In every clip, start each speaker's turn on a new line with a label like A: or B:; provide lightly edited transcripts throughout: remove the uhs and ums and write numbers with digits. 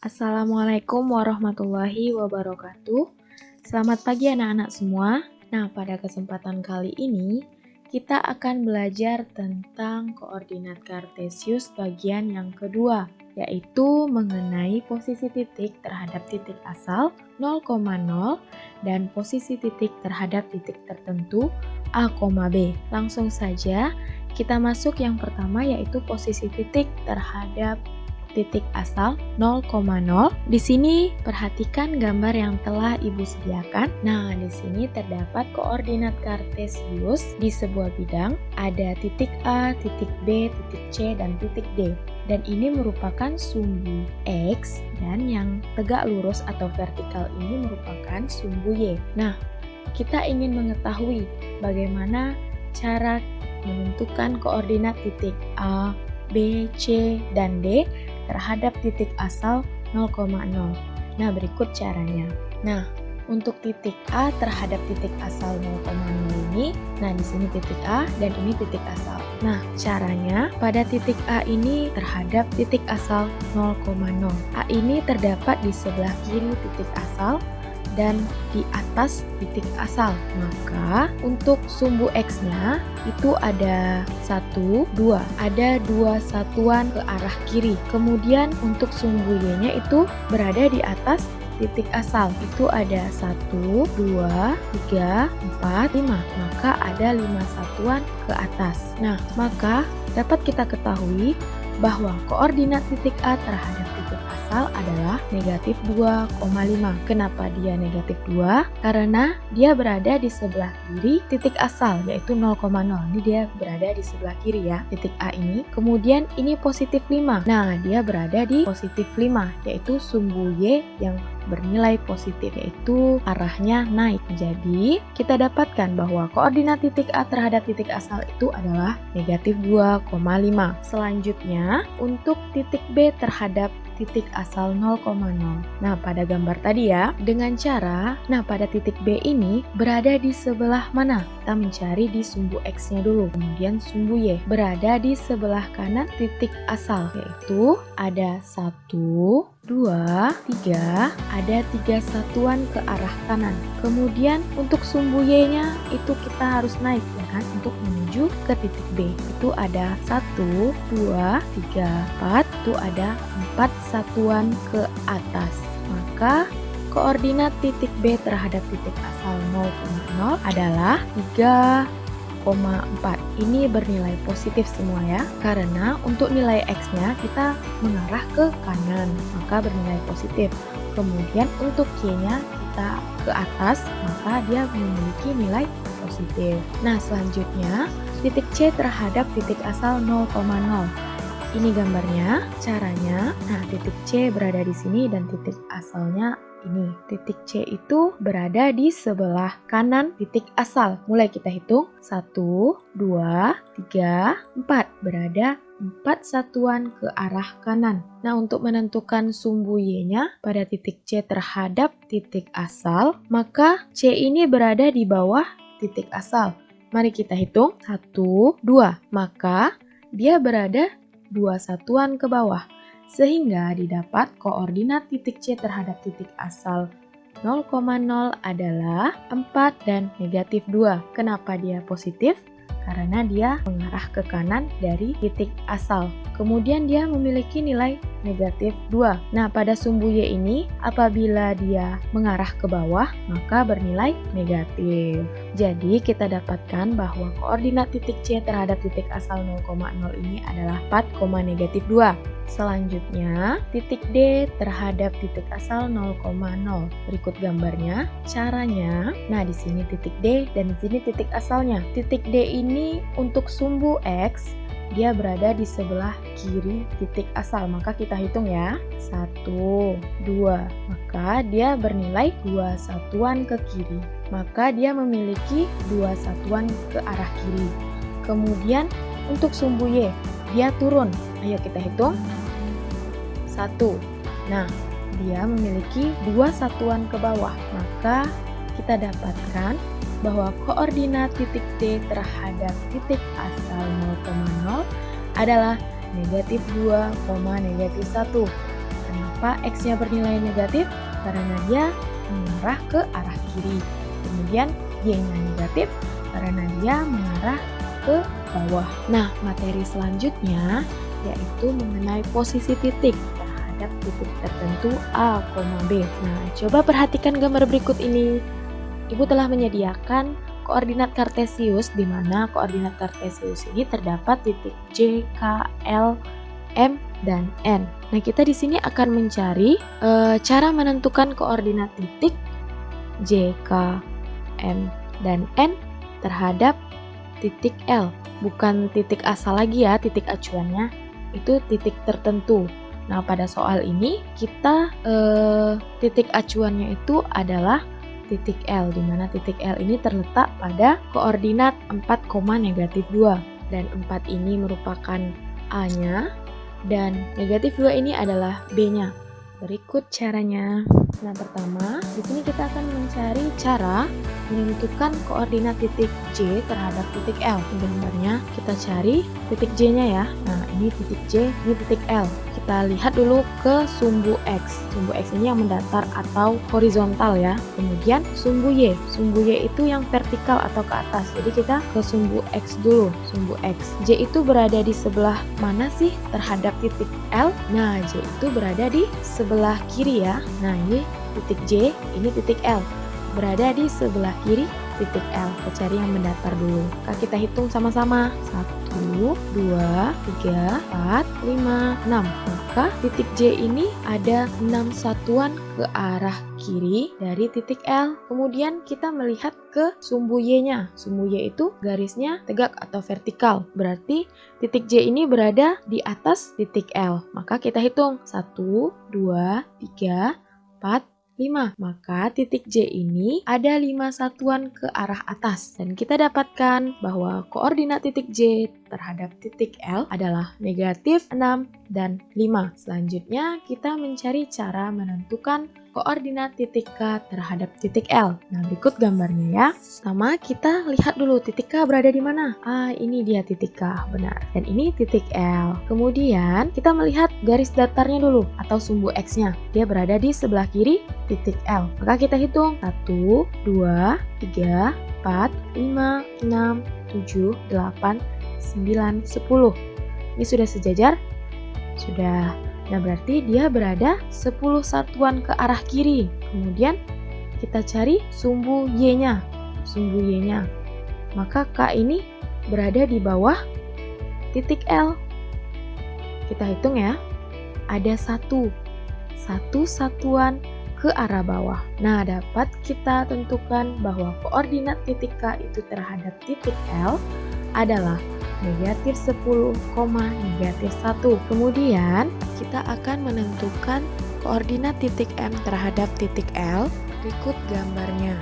A: Assalamualaikum warahmatullahi wabarakatuh. Selamat pagi anak-anak semua. Nah, pada kesempatan kali ini kita akan belajar tentang koordinat kartesius bagian yang kedua, yaitu mengenai posisi titik terhadap titik asal 0,0 dan posisi titik terhadap titik tertentu A, B. Langsung saja kita masuk yang pertama, yaitu posisi titik terhadap titik asal 0,0. Di sini perhatikan gambar yang telah Ibu sediakan. Nah, di sini terdapat koordinat kartesius di sebuah bidang. Ada titik A, titik B, titik C, dan titik D. Dan ini merupakan sumbu X, dan yang tegak lurus atau vertikal ini merupakan sumbu Y. Nah, kita ingin mengetahui bagaimana cara menentukan koordinat titik A, B, C, dan D terhadap titik asal 0,0. Nah, berikut caranya. Nah, untuk titik A terhadap titik asal 0,0 ini, nah di sini titik A dan ini titik asal. Nah, caranya pada titik A ini terhadap titik asal 0,0. A ini terdapat di sebelah kiri titik asal dan di atas titik asal. Maka untuk sumbu X-nya itu ada 1, 2. Ada 2 satuan ke arah kiri. Kemudian untuk sumbu Y-nya itu berada di atas titik asal. Itu ada 1, 2, 3, 4, 5. Maka ada 5 satuan ke atas. Nah, maka dapat kita ketahui bahwa koordinat titik A terhadap titik asal adalah negatif 2,5. Kenapa dia negatif 2? Karena dia berada di sebelah kiri titik asal, yaitu 0,0. Ini dia berada di sebelah kiri ya, titik A ini. Kemudian ini positif 5. Nah, dia berada di positif 5, yaitu sumbu Y yang bernilai positif, yaitu arahnya naik. Jadi, kita dapatkan bahwa koordinat titik A terhadap titik asal itu adalah negatif 2,5. Selanjutnya, untuk titik B terhadap titik asal 0,0. Nah, pada gambar tadi ya, dengan cara, pada titik B ini berada di sebelah mana? Kita mencari di sumbu X-nya dulu. Kemudian sumbu Y berada di sebelah kanan titik asal, yaitu ada 1, 2, 3, ada 3 satuan ke arah kanan. Kemudian untuk sumbu Y-nya itu kita harus naik ya kan, untuk menuju ke titik B. Itu ada 1, 2, 3, 4, itu ada 4 satuan ke atas. Maka koordinat titik B terhadap titik asal 0,0 adalah 3,4. Ini bernilai positif semua ya, karena untuk nilai X-nya kita mengarah ke kanan, maka bernilai positif. Kemudian untuk Y-nya kita ke atas, maka dia memiliki nilai positif. Nah, selanjutnya titik C terhadap titik asal 0,0. Ini gambarnya, caranya. Nah, titik C berada di sini dan titik asalnya ini. Titik C itu berada di sebelah kanan titik asal. Mulai kita hitung. 1, 2, 3, 4. Berada 4 satuan ke arah kanan. Nah, untuk menentukan sumbu Y-nya pada titik C terhadap titik asal, maka C ini berada di bawah titik asal. Mari kita hitung. 1, 2. Maka dia berada 2 satuan ke bawah, sehingga didapat koordinat titik C terhadap titik asal 0,0 adalah 4 dan negatif 2. Kenapa dia positif? Karena dia mengarah ke kanan dari titik asal. Kemudian dia memiliki nilai negatif 2. Nah, pada sumbu Y ini, apabila dia mengarah ke bawah, maka bernilai negatif. Jadi, kita dapatkan bahwa koordinat titik C terhadap titik asal 0,0 ini adalah 4, negatif 2. Selanjutnya, titik D terhadap titik asal 0,0. Berikut gambarnya. Caranya, nah di sini titik D dan di sini titik asalnya. Titik D ini untuk sumbu X, dia berada di sebelah kiri titik asal. Maka kita hitung ya. 1, 2. Maka dia bernilai 2 satuan ke kiri. Maka dia memiliki 2 satuan ke arah kiri. Kemudian untuk sumbu Y, dia turun. Ayo kita hitung. 1. Nah, dia memiliki 2 satuan ke bawah. Maka kita dapatkan bahwa koordinat titik D terhadap titik asal 0,0 adalah negatif 2, negatif 1. Kenapa? Kenapa X-nya bernilai negatif? Karena dia mengarah ke arah kiri. Kemudian Y-nya negatif karena dia mengarah ke bawah. Nah, materi selanjutnya yaitu mengenai posisi titik terhadap titik tertentu A, B. Nah, coba perhatikan gambar berikut ini. Ibu telah menyediakan koordinat kartesius di mana koordinat kartesius ini terdapat titik J, K, L, M, dan N. Nah, kita di sini akan mencari cara menentukan koordinat titik J, K, M, dan N terhadap titik L. Bukan titik asal lagi ya, titik acuannya itu titik tertentu. Nah, pada soal ini kita titik acuannya itu adalah titik L, di mana titik L ini terletak pada koordinat 4, -2. Dan 4 ini merupakan A-nya, dan -2 ini adalah B-nya. Berikut caranya. Nah, pertama, di sini kita akan mencari cara menentukan koordinat titik J terhadap titik L. Gambarnya kita cari titik J-nya ya. Nah, ini titik J, ini titik L. Kita lihat dulu ke sumbu X. Sumbu X ini yang mendatar atau horizontal ya. Kemudian sumbu Y. Sumbu Y itu yang vertikal atau ke atas. Jadi kita ke sumbu X dulu. Sumbu X. J itu berada di sebelah mana sih terhadap titik L? Nah, J itu berada di sebelah kiri ya. Nah, ini titik J, ini titik L. Berada di sebelah kiri titik L. Kita cari yang mendatar dulu. Kita hitung sama-sama. 1, 2, 3, 4, 5, 6. Maka titik J ini ada 6 satuan ke arah kiri dari titik L. Kemudian kita melihat ke sumbu Y-nya. Sumbu Y itu garisnya tegak atau vertikal. Berarti titik J ini berada di atas titik L. Maka kita hitung 1, 2, 3, 4, 5. Maka titik J ini ada 5 satuan ke arah atas. Dan kita dapatkan bahwa koordinat titik J terhadap titik L adalah -6 dan 5. Selanjutnya kita mencari cara menentukan koordinat titik K terhadap titik L. Nah, berikut gambarnya ya. Pertama, kita lihat dulu titik K berada di mana. Ini dia titik K, benar. Dan ini titik L. Kemudian kita melihat garis datarnya dulu atau sumbu X-nya. Dia berada di sebelah kiri titik L. Maka kita hitung 1, 2, 3, 4, 5, 6, 7, 8, 9, 10. Ini sudah sejajar? Sudah. Nah, berarti dia berada 10 satuan ke arah kiri. Kemudian kita cari sumbu Y-nya. Sumbu Y-nya. Maka K ini berada di bawah titik L. Kita hitung ya. Ada 1 satuan ke arah bawah. Nah, dapat kita tentukan bahwa koordinat titik K itu terhadap titik L adalah -10, -1. Kemudian kita akan menentukan koordinat titik M terhadap titik L. Berikut gambarnya.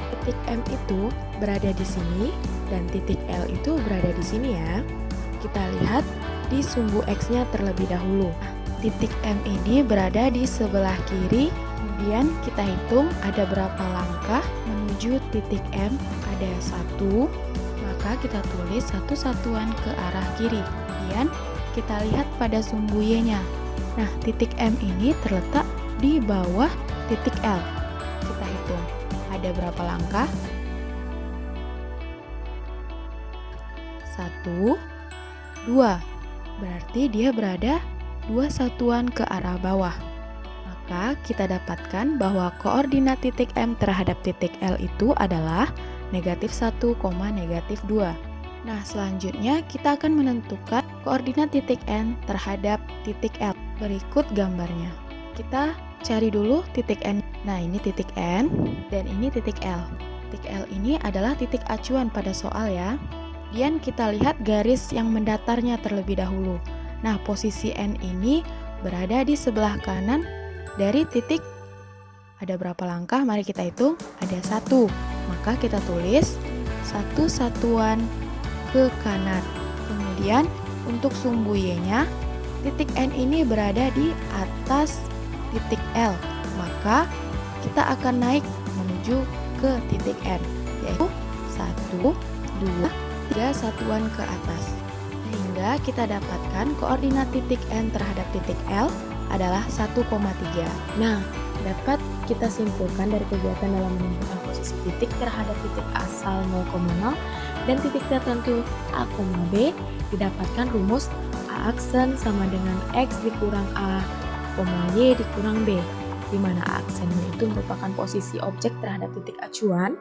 A: Titik M itu berada di sini dan titik L itu berada di sini ya. Kita lihat di sumbu X-nya terlebih dahulu. Titik M ini berada di sebelah kiri. Kemudian kita hitung ada berapa langkah menuju titik M. Ada 1. Maka kita tulis 1 satuan ke arah kiri. Kemudian kita lihat pada sumbu Y-nya. Nah, titik M ini terletak di bawah titik L. Kita hitung ada berapa langkah? 1, 2. Berarti dia berada 2 satuan ke arah bawah. Maka kita dapatkan bahwa koordinat titik M terhadap titik L itu adalah -1, -2. Nah, selanjutnya kita akan menentukan koordinat titik N terhadap titik L. Berikut gambarnya. Kita cari dulu titik N. Nah, ini titik N dan ini titik L. Titik L ini adalah titik acuan pada soal ya. Kemudian kita lihat garis yang mendatarnya terlebih dahulu. Nah, posisi N ini berada di sebelah kanan dari titik. Ada berapa langkah? Mari kita hitung. Ada 1. Maka kita tulis 1 satuan ke kanan. Kemudian untuk sumbu Y-nya, titik N ini berada di atas titik L. Maka kita akan naik menuju ke titik N, yaitu 1, 2, 3 satuan ke atas. Sehingga kita dapatkan koordinat titik N terhadap titik L adalah 1,3. Nah, dapat kita simpulkan dari kegiatan dalam menentukan posisi titik terhadap titik asal 0,0 dan titik tertentu A, B didapatkan rumus A aksen sama dengan X dikurang A, Y dikurang B, di mana A aksennya itu merupakan posisi objek terhadap titik acuan,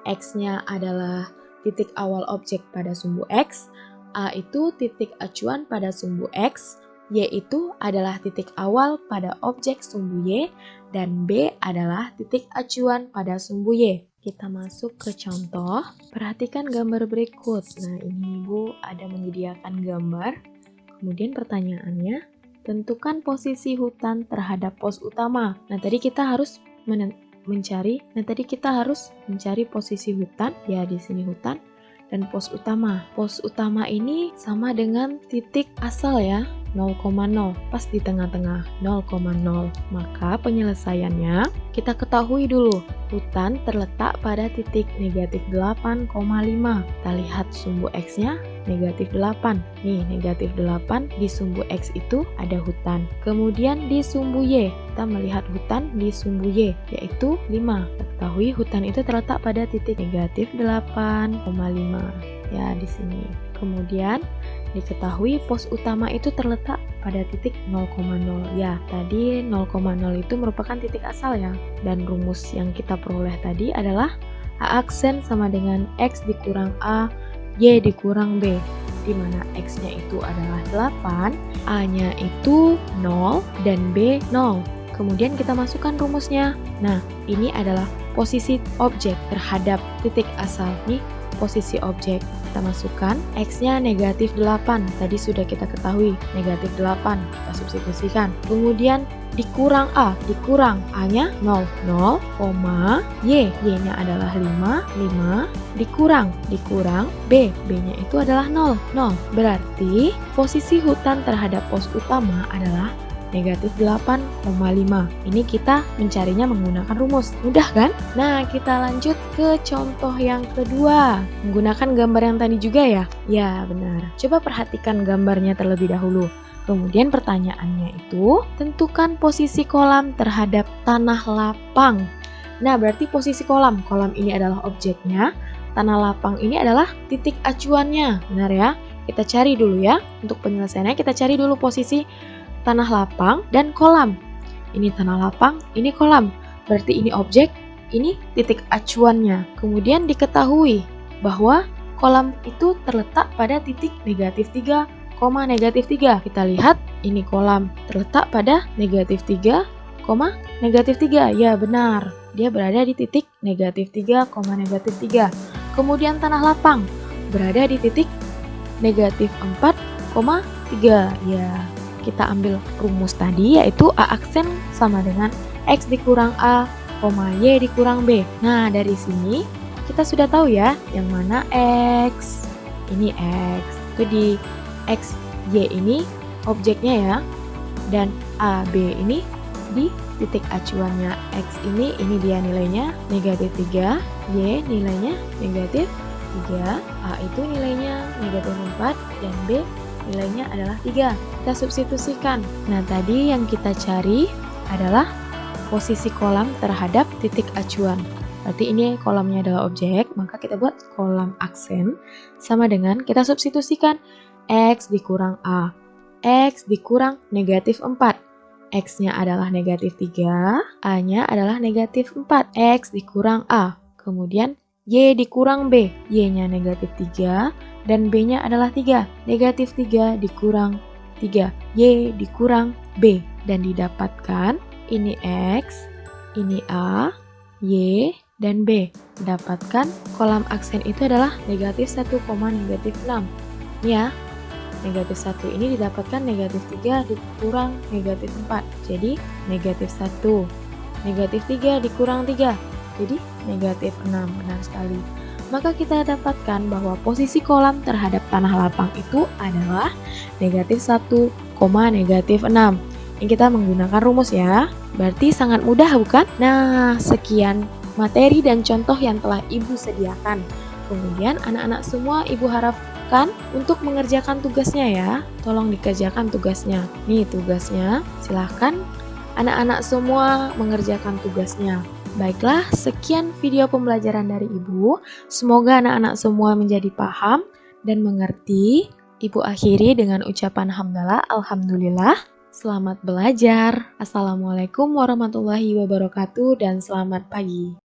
A: X-nya adalah titik awal objek pada sumbu X, A itu titik acuan pada sumbu X, Y itu adalah titik awal pada objek sumbu Y, dan B adalah titik acuan pada sumbu Y. Kita masuk ke contoh. Perhatikan gambar berikut. Nah, ini Ibu ada menyediakan gambar. Kemudian pertanyaannya, tentukan posisi hutan terhadap pos utama. Nah, tadi kita harus mencari posisi hutan. Ya, di sini hutan. Dan pos utama. Pos utama ini sama dengan titik asal ya, 0,0, pas di tengah-tengah, 0,0. Maka penyelesaiannya, kita ketahui dulu, hutan terletak pada titik negatif 8,5. Kita lihat sumbu X-nya, negatif 8. Nih, negatif 8 di sumbu X itu ada hutan. Kemudian di sumbu Y, kita melihat hutan di sumbu Y, yaitu 5. Kita ketahui hutan itu terletak pada titik negatif 8,5. Ya, di sini. Kemudian diketahui pos utama itu terletak pada titik 0,0. Ya, tadi 0,0 itu merupakan titik asal ya. Dan rumus yang kita peroleh tadi adalah A aksen sama dengan X dikurang A, Y dikurang B, di mana X-nya itu adalah 8, A-nya itu 0, dan B 0. Kemudian kita masukkan rumusnya. Nah, ini adalah posisi objek terhadap titik asal. Nih, posisi objek. Kita masukkan, X-nya negatif 8. Tadi sudah kita ketahui, negatif 8. Kita substitusikan. Kemudian dikurang A, dikurang A-nya 0, 0, Y, Y-nya adalah 5, dikurang B, B-nya itu adalah 0, 0. Berarti posisi hutan terhadap pos utama adalah negatif 8,5. Ini kita mencarinya menggunakan rumus. Mudah kan? Nah, kita lanjut ke contoh yang kedua. Menggunakan gambar yang tadi juga ya? Ya, benar. Coba perhatikan gambarnya terlebih dahulu. Kemudian pertanyaannya itu, tentukan posisi kolam terhadap tanah lapang. Nah, berarti posisi kolam. Kolam ini adalah objeknya. Tanah lapang ini adalah titik acuannya. Benar ya? Kita cari dulu ya. Untuk penyelesaiannya kita cari dulu posisi tanah lapang dan kolam. Ini tanah lapang, ini kolam. Berarti ini objek, ini titik acuannya. Kemudian diketahui bahwa kolam itu terletak pada titik negatif 3, negatif 3. Kita lihat ini kolam terletak pada negatif 3, negatif 3. Ya, benar. Dia berada di titik negatif 3, negatif 3. Kemudian tanah lapang berada di titik negatif 4,3. Ya, kita ambil rumus tadi, yaitu A aksen sama dengan X dikurang A, Y dikurang B. Nah, dari sini kita sudah tahu ya, yang mana X. Ini X. Itu di X, Y ini objeknya ya. Dan A, B ini di titik acuannya. X ini dia nilainya negatif 3, Y nilainya negatif 3, A itu nilainya negatif 4, dan B nilainya adalah 3. Kita substitusikan. Nah, tadi yang kita cari adalah posisi kolam terhadap titik acuan. Berarti ini kolamnya adalah objek, maka kita buat kolam aksen sama dengan kita substitusikan X dikurang A. X dikurang negatif 4. X-nya adalah negatif 3, A-nya adalah negatif 4. X dikurang A. Kemudian Y dikurang B. Y-nya negatif 3. Dan B-nya adalah 3. Negatif 3 dikurang 3. Y dikurang B. Dan didapatkan ini X, ini A, Y, dan B. Dapatkan kolam aksen itu adalah negatif 1, negatif 6. Ya, negatif 1 ini didapatkan negatif 3 dikurang negatif 4. Jadi negatif 1. Negatif 3 dikurang 3. Jadi negatif 6. Benar sekali. Maka kita dapatkan bahwa posisi kolam terhadap tanah lapang itu adalah negatif 1, negatif 6. Ini kita menggunakan rumus ya. Berarti sangat mudah bukan? Nah, sekian materi dan contoh yang telah Ibu sediakan. Kemudian anak-anak semua Ibu harap silahkan untuk mengerjakan tugasnya ya. Tolong dikerjakan tugasnya. Nih tugasnya, silahkan anak-anak semua mengerjakan tugasnya. Baiklah, sekian video pembelajaran dari Ibu. Semoga anak-anak semua menjadi paham dan mengerti. Ibu akhiri dengan ucapan hamdalah, alhamdulillah. Selamat belajar. Assalamualaikum warahmatullahi wabarakatuh dan selamat pagi.